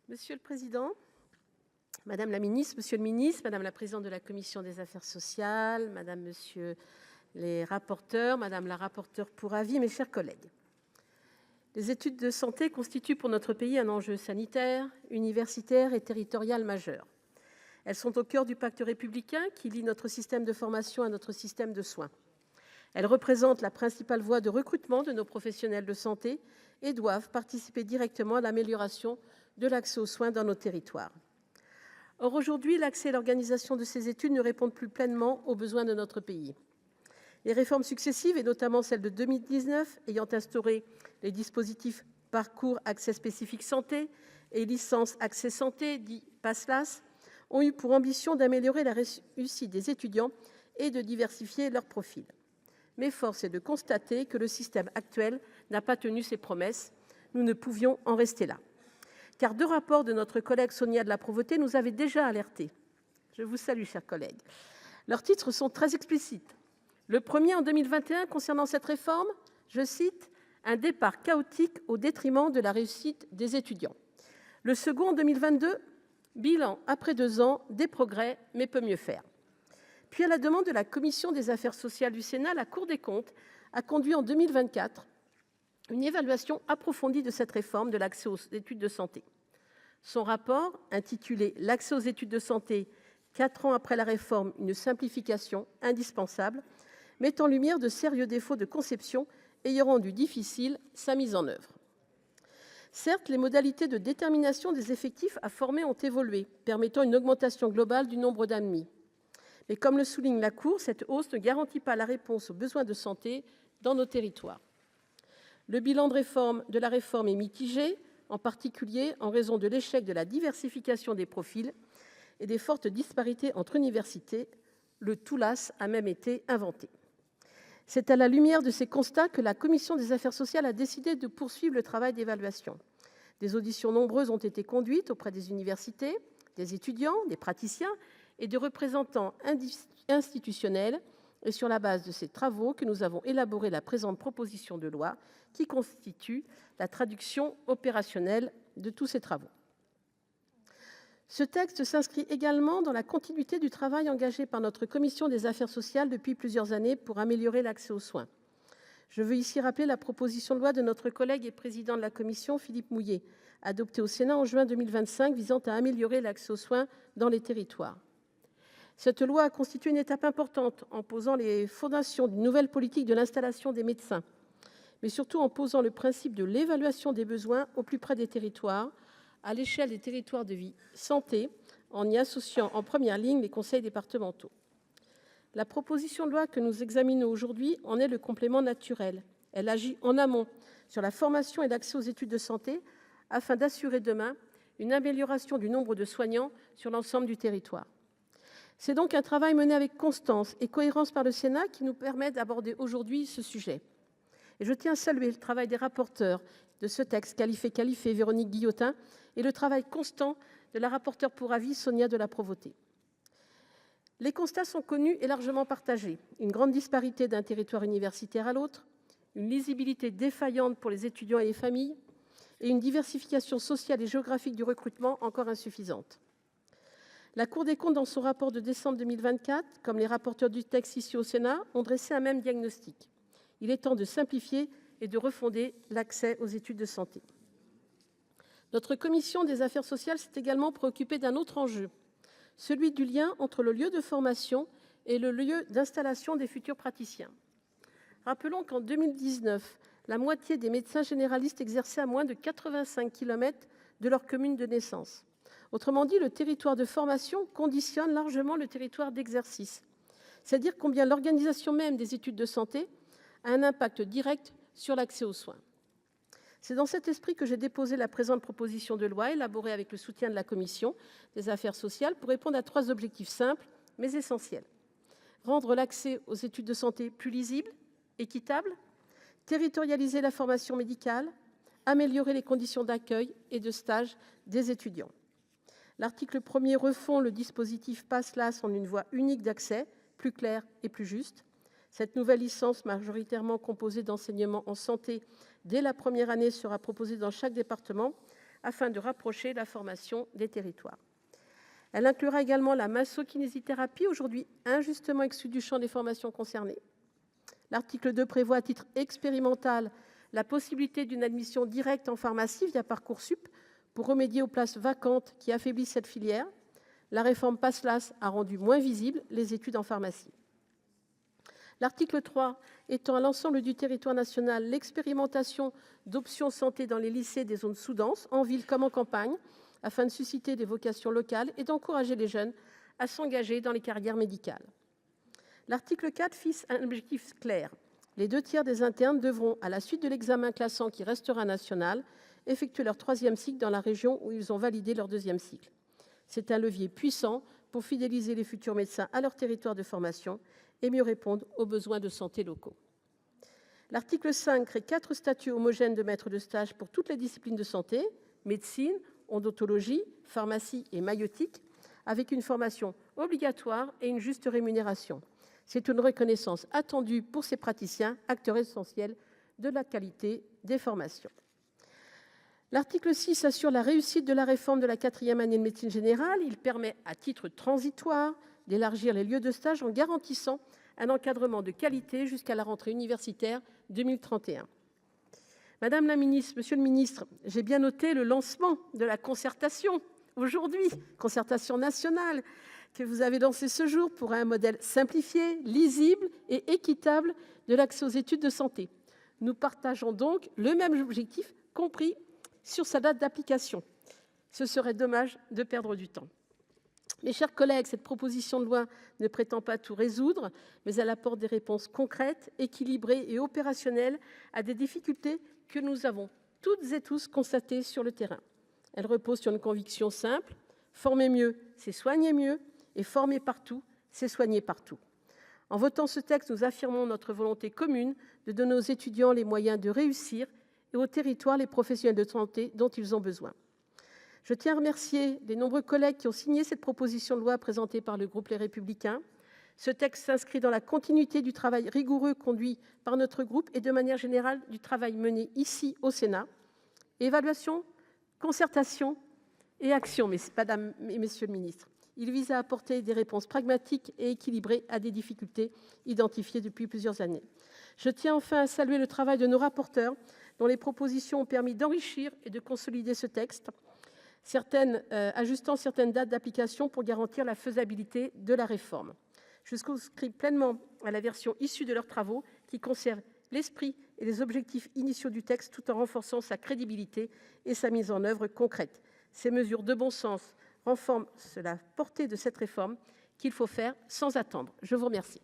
Monsieur le président, madame la ministre, monsieur le ministre, madame la présidente de la commission des affaires sociales, madame, monsieur les rapporteurs, madame la rapporteure pour avis, mes chers collègues, les études de santé constituent pour notre pays un enjeu sanitaire, universitaire et territorial majeur. Elles sont au cœur du pacte républicain qui lie notre système de formation à notre système de soins. Elles représentent la principale voie de recrutement de nos professionnels de santé et doivent participer directement à l'amélioration de l'accès aux soins dans nos territoires. Or, aujourd'hui, l'accès et l'organisation de ces études ne répondent plus pleinement aux besoins de notre pays. Les réformes successives, et notamment celle de 2019, ayant instauré les dispositifs Parcours Accès Spécifique Santé et Licence Accès Santé, dit PASLAS, ont eu pour ambition d'améliorer la réussite des étudiants et de diversifier leurs profils. Mais force est de constater que le système actuel n'a pas tenu ses promesses. Nous ne pouvions en rester là. Car 2 rapports de notre collègue Sonia de La Provôté nous avaient déjà alertés. Je vous salue, chers collègues. Leurs titres sont très explicites. Le premier, en 2021, concernant cette réforme, je cite, « un départ chaotique au détriment de la réussite des étudiants ». Le second, en 2022, bilan après 2 ans, des progrès, mais peut mieux faire. Puis, à la demande de la Commission des affaires sociales du Sénat, la Cour des comptes a conduit en 2024 une évaluation approfondie de cette réforme de l'accès aux études de santé. Son rapport, intitulé « L'accès aux études de santé, 4 ans après la réforme, une simplification indispensable », met en lumière de sérieux défauts de conception ayant rendu difficile sa mise en œuvre. Certes, les modalités de détermination des effectifs à former ont évolué, permettant une augmentation globale du nombre d'admis. Mais comme le souligne la Cour, cette hausse ne garantit pas la réponse aux besoins de santé dans nos territoires. Le bilan de la réforme est mitigé, en particulier en raison de l'échec de la diversification des profils et des fortes disparités entre universités. Le TULAS a même été inventé. C'est à la lumière de ces constats que la commission des affaires sociales a décidé de poursuivre le travail d'évaluation. Des auditions nombreuses ont été conduites auprès des universités, des étudiants, des praticiens et de représentants institutionnels. Et sur la base de ces travaux que nous avons élaboré la présente proposition de loi qui constitue la traduction opérationnelle de tous ces travaux. Ce texte s'inscrit également dans la continuité du travail engagé par notre commission des affaires sociales depuis plusieurs années pour améliorer l'accès aux soins. Je veux ici rappeler la proposition de loi de notre collègue et président de la commission, Philippe Mouiller, adoptée au Sénat en juin 2025, visant à améliorer l'accès aux soins dans les territoires. Cette loi a constitué une étape importante en posant les fondations d'une nouvelle politique de l'installation des médecins, mais surtout en posant le principe de l'évaluation des besoins au plus près des territoires, à l'échelle des territoires de vie santé, en y associant en première ligne les conseils départementaux. La proposition de loi que nous examinons aujourd'hui en est le complément naturel. Elle agit en amont sur la formation et l'accès aux études de santé afin d'assurer demain une amélioration du nombre de soignants sur l'ensemble du territoire. C'est donc un travail mené avec constance et cohérence par le Sénat qui nous permet d'aborder aujourd'hui ce sujet. Et je tiens à saluer le travail des rapporteurs de ce texte, Khalifé Khalifé et Véronique Guillotin, et le travail constant de la rapporteure pour avis, Sonia de La Provôté. Les constats sont connus et largement partagés. Une grande disparité d'un territoire universitaire à l'autre, une lisibilité défaillante pour les étudiants et les familles, et une diversification sociale et géographique du recrutement encore insuffisante. La Cour des comptes, dans son rapport de décembre 2024, comme les rapporteurs du texte ici au Sénat, ont dressé un même diagnostic. Il est temps de simplifier et de refonder l'accès aux études de santé. Notre commission des affaires sociales s'est également préoccupée d'un autre enjeu, celui du lien entre le lieu de formation et le lieu d'installation des futurs praticiens. Rappelons qu'en 2019, la moitié des médecins généralistes exerçaient à moins de 85 km de leur commune de naissance. Autrement dit, le territoire de formation conditionne largement le territoire d'exercice. C'est-à-dire combien l'organisation même des études de santé a un impact direct sur l'accès aux soins. C'est dans cet esprit que j'ai déposé la présente proposition de loi, élaborée avec le soutien de la commission des affaires sociales, pour répondre à 3 objectifs simples, mais essentiels. Rendre l'accès aux études de santé plus lisible, équitable, territorialiser la formation médicale, améliorer les conditions d'accueil et de stage des étudiants. L'article 1er refond le dispositif PASLAS en une voie unique d'accès, plus claire et plus juste. Cette nouvelle licence, majoritairement composée d'enseignements en santé dès la première année, sera proposée dans chaque département, afin de rapprocher la formation des territoires. Elle inclura également la masso-kinésithérapie, aujourd'hui injustement exclue du champ des formations concernées. L'article 2 prévoit, à titre expérimental, la possibilité d'une admission directe en pharmacie via Parcoursup pour remédier aux places vacantes qui affaiblissent cette filière. La réforme PASLAS a rendu moins visibles les études en pharmacie. L'article 3 étend à l'ensemble du territoire national l'expérimentation d'options santé dans les lycées des zones sous-denses, en ville comme en campagne, afin de susciter des vocations locales et d'encourager les jeunes à s'engager dans les carrières médicales. L'article 4 fixe un objectif clair. Les 2/3 des internes devront, à la suite de l'examen classant qui restera national, effectuer leur 3e cycle dans la région où ils ont validé leur 2e cycle. C'est un levier puissant pour fidéliser les futurs médecins à leur territoire de formation et mieux répondre aux besoins de santé locaux. L'article 5 crée 4 statuts homogènes de maîtres de stage pour toutes les disciplines de santé, médecine, odontologie, pharmacie et maïeutique, avec une formation obligatoire et une juste rémunération. C'est une reconnaissance attendue pour ces praticiens, acteurs essentiels de la qualité des formations. L'article 6 assure la réussite de la réforme de la 4e année de médecine générale. Il permet, à titre transitoire, d'élargir les lieux de stage en garantissant un encadrement de qualité jusqu'à la rentrée universitaire 2031. Madame la ministre, monsieur le ministre, j'ai bien noté le lancement de la concertation aujourd'hui, concertation nationale, que vous avez lancée ce jour pour un modèle simplifié, lisible et équitable de l'accès aux études de santé. Nous partageons donc le même objectif, compris sur sa date d'application. Ce serait dommage de perdre du temps. Mes chers collègues, cette proposition de loi ne prétend pas tout résoudre, mais elle apporte des réponses concrètes, équilibrées et opérationnelles à des difficultés que nous avons toutes et tous constatées sur le terrain. Elle repose sur une conviction simple: former mieux, c'est soigner mieux, et former partout, c'est soigner partout. En votant ce texte, nous affirmons notre volonté commune de donner aux étudiants les moyens de réussir et aux territoires les professionnels de santé dont ils ont besoin. Je tiens à remercier les nombreux collègues qui ont signé cette proposition de loi présentée par le groupe Les Républicains. Ce texte s'inscrit dans la continuité du travail rigoureux conduit par notre groupe et, de manière générale, du travail mené ici au Sénat. Évaluation, concertation et action, mesdames et messieurs les ministres. Il vise à apporter des réponses pragmatiques et équilibrées à des difficultés identifiées depuis plusieurs années. Je tiens enfin à saluer le travail de nos rapporteurs, dont les propositions ont permis d'enrichir et de consolider ce texte, ajustant certaines dates d'application pour garantir la faisabilité de la réforme. Je souscris pleinement à la version issue de leurs travaux, qui conserve l'esprit et les objectifs initiaux du texte, tout en renforçant sa crédibilité et sa mise en œuvre concrète. Ces mesures de bon sens renforcent la portée de cette réforme qu'il faut faire sans attendre. Je vous remercie.